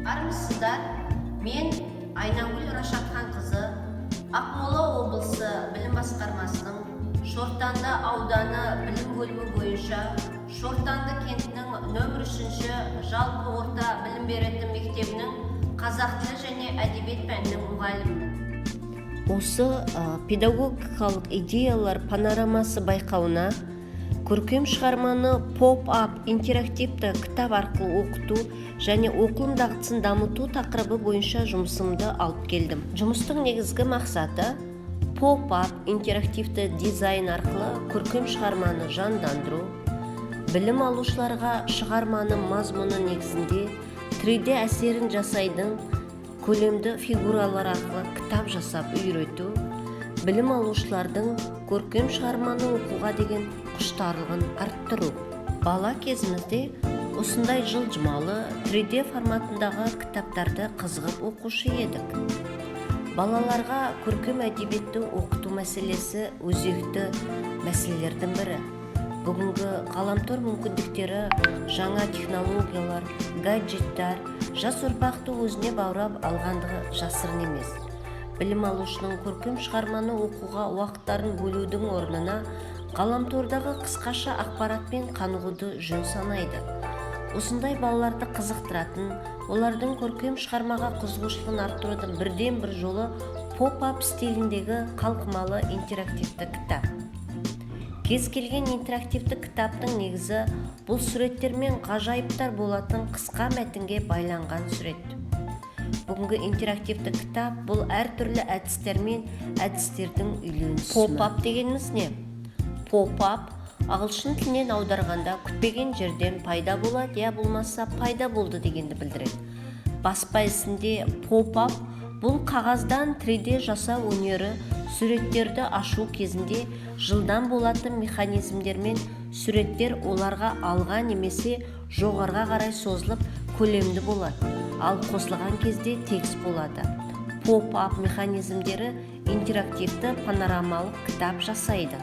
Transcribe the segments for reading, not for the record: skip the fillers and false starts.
Армысыздар, мен Айнагүл Рашатхан қызы, Ақмола облысы білім басқармасының Шортанды ауданы білім бөлімі бойынша Шортанды кентінің нөмір 3-ші жалпы орта білім беретін мектебінің қазақ тілі және әдебиет пәнінің мұғалімімін. Осы педагогикалық идеялар панорамасы байқауына көркем шығарманы поп-ап интерактивті кітап арқылы оқыту және оқылым дағдысын дамыту тақырыбы бойынша жұмысымды алып келдім. Жұмыстың негізгі мақсаты поп-ап интерактивті дизайн арқылы көркем шығарманы жандандыру, білім алушыларға шығарманың мазмұны негізінде 3D әсерін жасайдың көлемді фигуралар арқылы кітап жасап үйрету, білім алушылардың көркем шығарманы оқуға деген құштарлығын арттыру. Бала кезімізде осындай жылжымалы 3D форматындағы кітаптарды қызығып оқушы едік. Балаларға көркем әдебиетті оқыту мәселесі өзекті мәселелердің бірі. Бүгінгі ғаламтор мүмкіндіктері, жаңа технологиялар, гаджеттер жас ұрпақты өзіне баурап алғандығы жасырын емес. Білім алушының көркем шығарманы оқуға уақыттарын бөлудің орнына ғаламтордағы қысқаша ақпаратпен қанығуды жөн санайды. Осындай балаларды қызықтыратын, олардың көркем шығармаға қызығушылығын арттырудың бірден бір жолы поп-ап стиліндегі қалқымалы интерактивті кітап. Кез келген интерактивті кітаптың негізі бұл суреттермен ғажайыптар болатын қысқа мәтінге байланған сурет. Бүгінгі интерактивті кітап бұл әртүрлі әдістермен әдістердің үйленісі. Поп-ап дегеніміз не? Поп-ап ағылшын тілінен аударғанда күтпеген жерден пайда болады, я болмаса пайда болды дегенді білдіреді. Баспа ісінде поп-ап бұл қағаздан 3D жасау өнері суреттерді ашу кезінде жылдам болатын механизмдермен суреттер оларға алға немесе жоғарға қарай созылып көлемді болады, ал қосылған кезде текст болады. Поп-ап механизмдері интерактивті панорамалық кітап жасайды.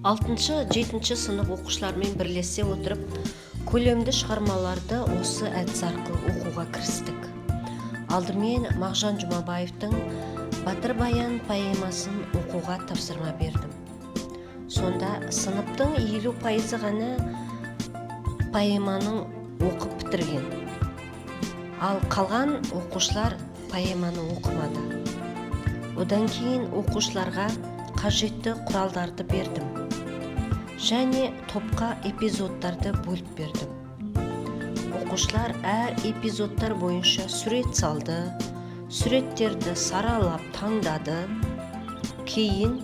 6-7 сынып оқушылармен бірлесе отырып, көлемді шығармаларды осы әдіс арқылы оқуға кірістік. Алдымен Мағжан Жұмабаевтың Батыр Баян поэмасын оқуға тапсырма бердім. Сонда сыныптың 50% ғана поэманың оқып бітірген. Ал қалған оқушылар поэманы оқымады. Одан кейін оқушыларға қажетті құралдарды бердім. Және топқа эпизодтарды бөліп бердім. Оқушылар әр эпизодтар бойынша сурет салды, суреттерді саралап таңдады. Кейін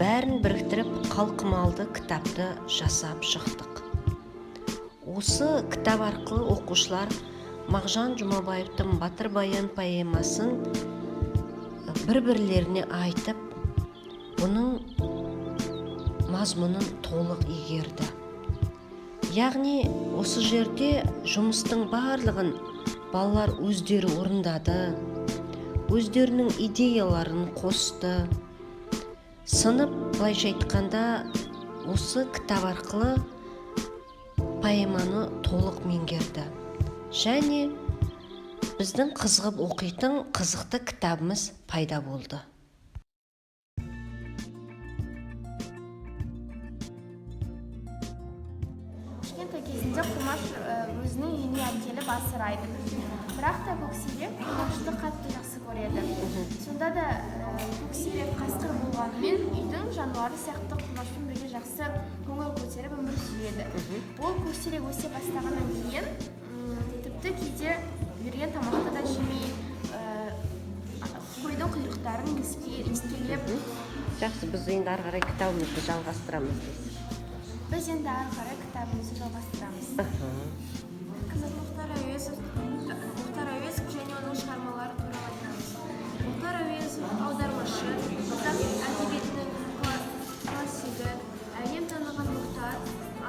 бәрін біріктіріп қалқымалды кітапты жасап шықтық. Осы кітап арқылы оқушылар Мағжан Жұмабаевтың Батыр Баян поэмасын бір-бірлеріне айтып, бұның мазмұнын толық игерді. Яғни осы жерде жұмыстың барлығын балалар өздері орындады, өздерінің идеяларын қосты. Сынып, былайша айтқанда, осы кітап арқылы поэманы толық меңгерді. Және біздің қызығып оқитын қызықты кітабымыз пайда болды. Кішкентай кезінде Құмаш өзінің үйіне әкеліп асырайды. Бірақ та Көксерек Құмашты қатты жақсы көреді. Сонда да Көксерек қасқыр болғанымен үйдің жануары сияқты Құмашпен бірге жақсы көңіл көтеріп өмір сүреді. Ол Көксерек өсе бастағаннан кейін тіпті кейде берген тамақты да жемей, қойдың құйрықтарын иіскелеп. Жақсы, біз енді ары қарай кітабымызды жалғастырамыз дейсіз. Біз енді ары қарай кітабымызды жалғастырамыз. Мұхтар Әуезов және оның шығармалары туралы айтамыз. Мұхтар Әуезов аудармашы, қазақ әдебиетінің классигі, әлем таныған Мұхтар,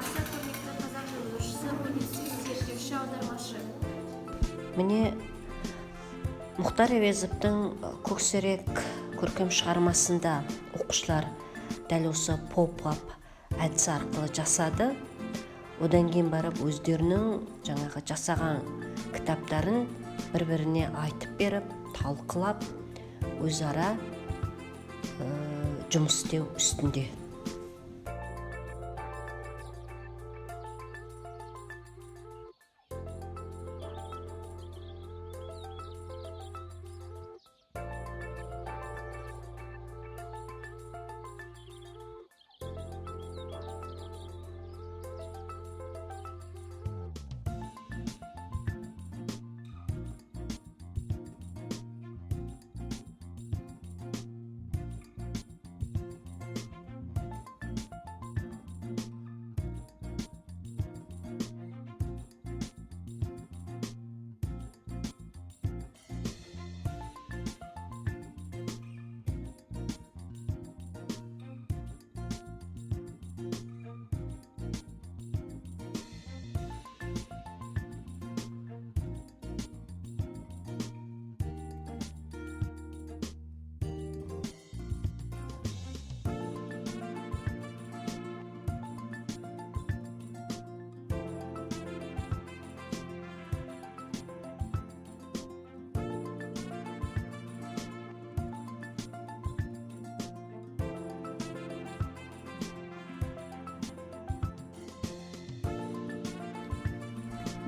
аса көрнекті қазақ жазушысы, публицист, зерттеуші, аудармашы. Міне, Мұхтар Әуезовтың Көксерек көркем шығармасында оқушылар дәл осы поп-ап әдісі арқылы жасады. Одан кейін барып өздерінің жаңағы жасаған кітаптарын бір-біріне айтып беріп, талқылап, өзара жұмыс істеу үстінде.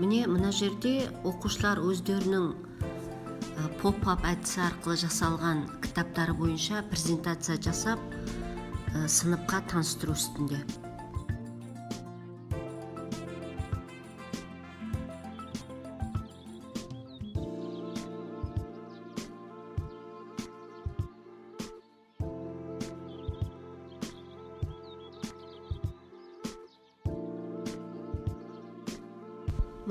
Міне мына жерде оқушылар өздерінің поп-ап әдісі арқылы жасалған кітаптары бойынша презентация жасап, сыныпқа таныстыру үстінде.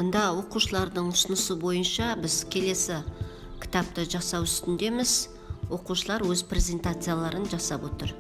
Мұнда оқушылардың ұсынысы бойынша біз келесі кітапты жасау үстіндеміз. Оқушылар өз презентацияларын жасап отыр.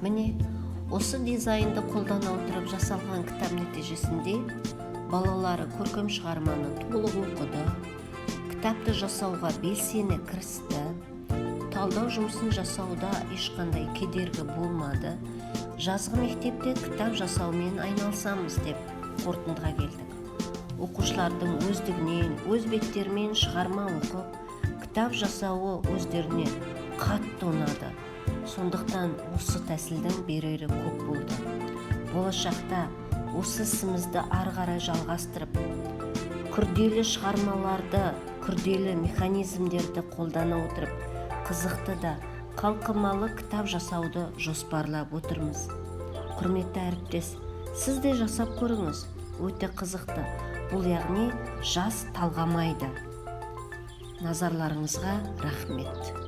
Міне, осы дизайнды қолдана отырып жасалған кітап нәтижесінде балалары көркем шығарманы толық оқыды, кітапты жасауға белсене кірісті, талдау жұмысын жасауда ешқандай кедергі болмады. Жазғы мектепте кітап жасаумен айналысамыз деп қорытындыға келдік. Оқушылардың өздігінен, өз беттерімен шығарма оқып, кітап жасауы өздеріне қатты ұнады. Сондықтан осы тәсілдің берері көп болды. Болашақта осы ісімізді ары қарай жалғастырып, күрделі шығармаларды, күрделі механизмдерді қолдана отырып, қызықты да қалқымалы кітап жасауды жоспарлап отырмыз. Құрметті әріптес, сіз де жасап көріңіз, өте қызықты. Бұл яғни жас талғамайды. Назарларыңызға рахмет.